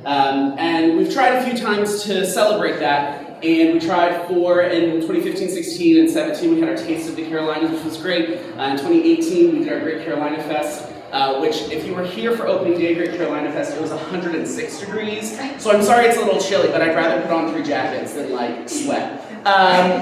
And we've tried a few times to celebrate that. And we tried in 2015, 16, and 17. We had our Taste of the Carolinas, which was great. In 2018, we did our Great Carolina Fest, which, if you were here for opening day, Great Carolina Fest, it was 106 degrees. So I'm sorry it's a little chilly, but I'd rather put on 3 jackets than like sweat.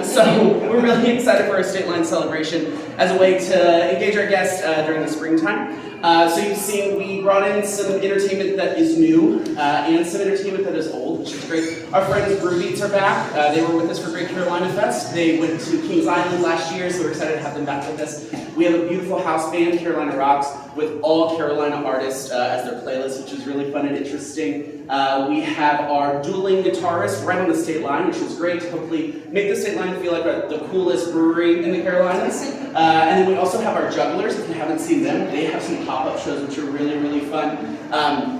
So we're really excited for our State Line celebration as a way to engage our guests during the springtime. So you've seen we brought in some entertainment that is new and some entertainment that is old, which is great. Our friends Brew Beats are back. They were with us for Great Carolina Fest. They went to Kings Island last year, so we're excited to have them back with us. We have a beautiful house band, Carolina Rocks, with all Carolina artists as their playlist, which is really fun and interesting. We have our dueling guitarist right on the state line, which is great to hopefully make the state line feel like the coolest brewery in the Carolinas. And then we also have our jugglers. If you haven't seen them, they have some pop-up shows which are really, really fun.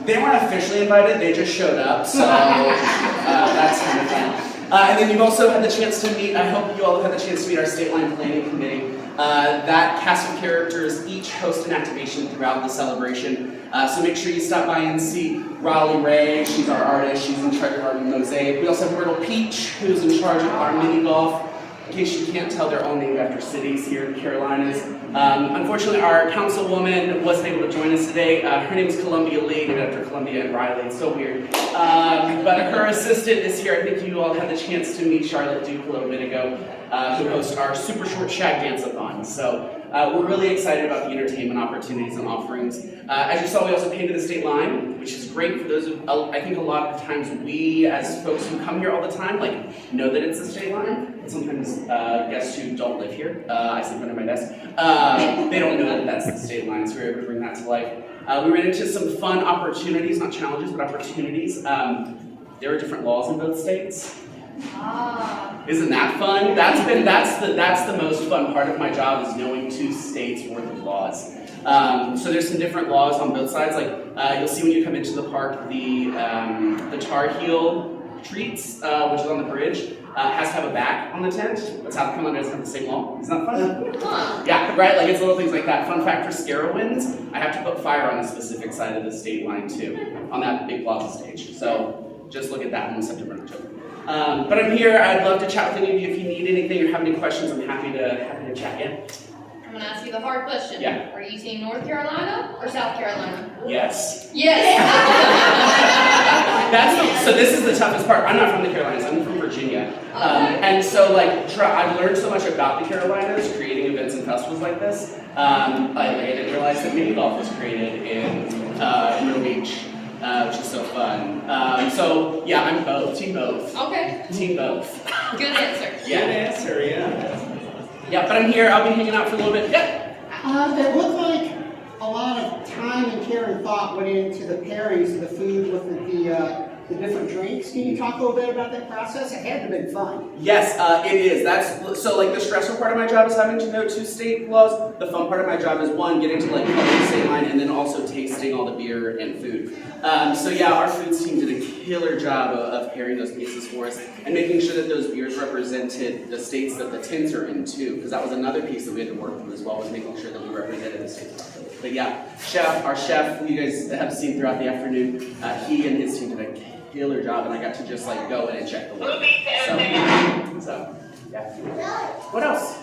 They weren't officially invited, they just showed up, so that's kind of fun. And then you've also had the chance to meet, I hope you all have had the chance to meet our State Line Planning Committee. That cast of characters each host an activation throughout the celebration. So make sure you stop by and see Raleigh Ray. She's our artist. She's in charge of our mosaic. We also have Myrtle Peach, who's in charge of our mini golf. In case you can't tell, they're all named after cities here in the Carolinas. Unfortunately, our councilwoman wasn't able to join us today. Her name is Columbia Lee, named after Columbia and Riley. It's so weird. But her assistant is here. I think you all had the chance to meet Charlotte Duke a little bit ago, who hosts our super short shag dance-a-thon. So we're really excited about the entertainment opportunities and offerings. As you saw, we also painted the state line, which is great for those of, I think a lot of times we, as folks who come here all the time, know that it's the state line. But sometimes guests who don't live here, I sleep under my desk, they don't know that that's the state line, so we're able to bring that to life. We ran into some fun opportunities, not challenges, but opportunities. There are different laws in both states. Isn't that fun? That's the most fun part of my job, is knowing 2 states worth of laws. So there's some different laws on both sides. You'll see when you come into the park, the Tar Heel treats, which is on the bridge, has to have a back on the tent, but South Carolina doesn't have the same law. Isn't that fun? Yeah, right? It's little things like that. Fun fact for SCarowinds, I have to put fire on a specific side of the state line too, on that big plaza stage. So just look at that in September and October. But I'm here. I'd love to chat with any of you. If you need anything or have any questions, I'm happy to chat. Yeah. I'm gonna ask you the hard question. Yeah. Are you team North Carolina or South Carolina? Yes. Yes. So this is the toughest part. I'm not from the Carolinas. I'm from Virginia. And so I've learned so much about the Carolinas creating events and festivals like this. I didn't realize that mini golf was created in Myrtle Beach. Which is so fun. So yeah, I'm both. Team both. Okay. Team both. Good answer. Yeah. Good answer. Yeah. Yeah, but I'm here. I'll be hanging out for a little bit. Yeah. It looked like a lot of time and care and thought went into the pairings of the food with the different drinks. Can you talk a little bit about that process? It had to have been fun. Yes, it is. That's so the stressful part of my job is having to know 2 state laws. The fun part of my job is getting to cover the state line and then also tasting all the beer and food. So yeah, our foods team did a killer job of pairing those pieces for us and making sure that those beers represented the states that the tints are in too, because that was another piece that we had to work through as well, was making sure that we represented the states properly. But yeah, our chef, who you guys have seen throughout the afternoon, he and his team did a killer job, and I got to just go in and check the work. So yeah. What else?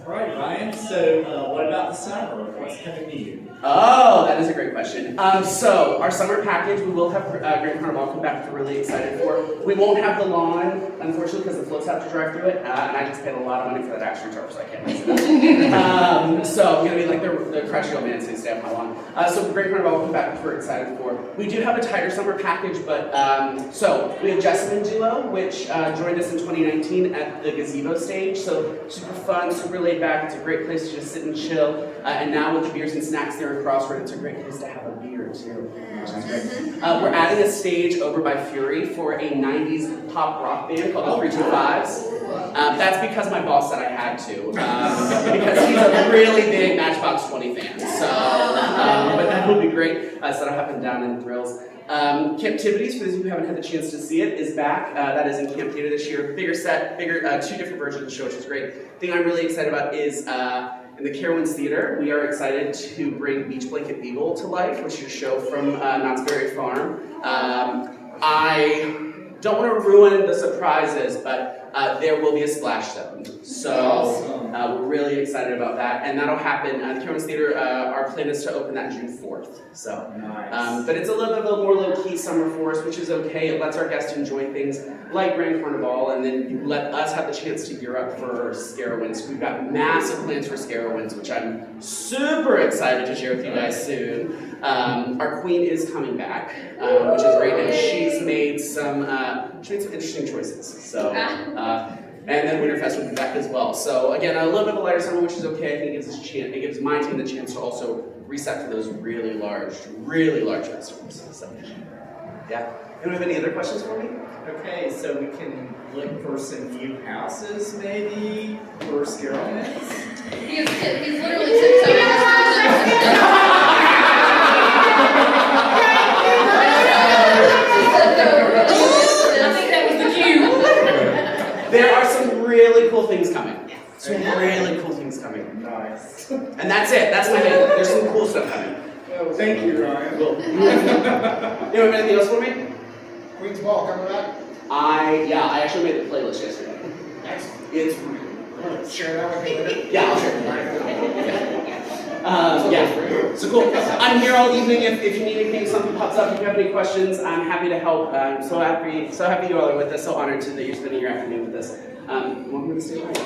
All right, Ryan. So, what about the summer? What's coming to you? Oh, that is a great question. So, our summer package, we will have Great Carnival come back, which we're really excited for. We won't have the lawn, unfortunately, because the floats have to drive through it, and I just paid a lot of money for that AstroTurf, so I can't mess it up. So, I'm going to be like the crushy old man saying, stay on my lawn. So, Great Carnival will come back, which we're excited for. We do have a tighter summer package, but so we have Jessamine Duo, which joined us in 2019 at the gazebo stage. So, super fun, super laid back. It's a great place to just sit and chill. And now with the beers and snacks there in Crossroads, it's a great place to have a beer too, which is great. We're adding a stage over by Fury for a 90s pop rock band called the 325s. That's because my boss said I had to, because he's a really big Matchbox 20 fan. So, but that will be great. So that'll happen down in Thrills. Captivities, for those of you who haven't had the chance to see it, is back. That is in Camp Theater this year. Bigger set, 2 different versions of the show, which is great. The thing I'm really excited about is in the Carowinds Theater, we are excited to bring Beach Blanket Beagle to life, which is a show from Knott's Berry Farm. I don't want to ruin the surprises, but there will be a splash zone. So we're really excited about that, and that'll happen. The Carowinds Theater, our plan is to open that June 4th. So, Nice. but it's a little bit of a more low-key summer for us, which is okay. It lets our guests enjoy things like Grand Carnival, and then you let us have the chance to gear up for SCarowinds. We've got massive plans for SCarowinds, which I'm super excited to share with you guys soon. Our queen is coming back, which is great, and she's made some interesting choices. So, and then Winterfest will be back as well. So again, a little bit of a lighter summer, which is okay. I think it gives my team the chance to also reset for those really large restaurants. So, yeah. Anyone have any other questions for me? Okay, so we can look for some new houses maybe for SCarowinds. He's literally six I think that was the cue. There are some really cool things coming. Some really cool things coming. Nice. And that's it. That's my hint. There's some cool stuff coming. Well, thank you, Ryan. Cool. Anyone have anything else for me? Queen's Ball coming back. I actually made the playlist yesterday. Excellent. It's Share that with me later. yeah, I'll share it. Yeah. So cool. I'm here all evening. If you need anything, something pops up, if you have any questions, I'm happy to help. I'm so happy you all are with us. So honored that you're spending your afternoon with us. Welcome to the state.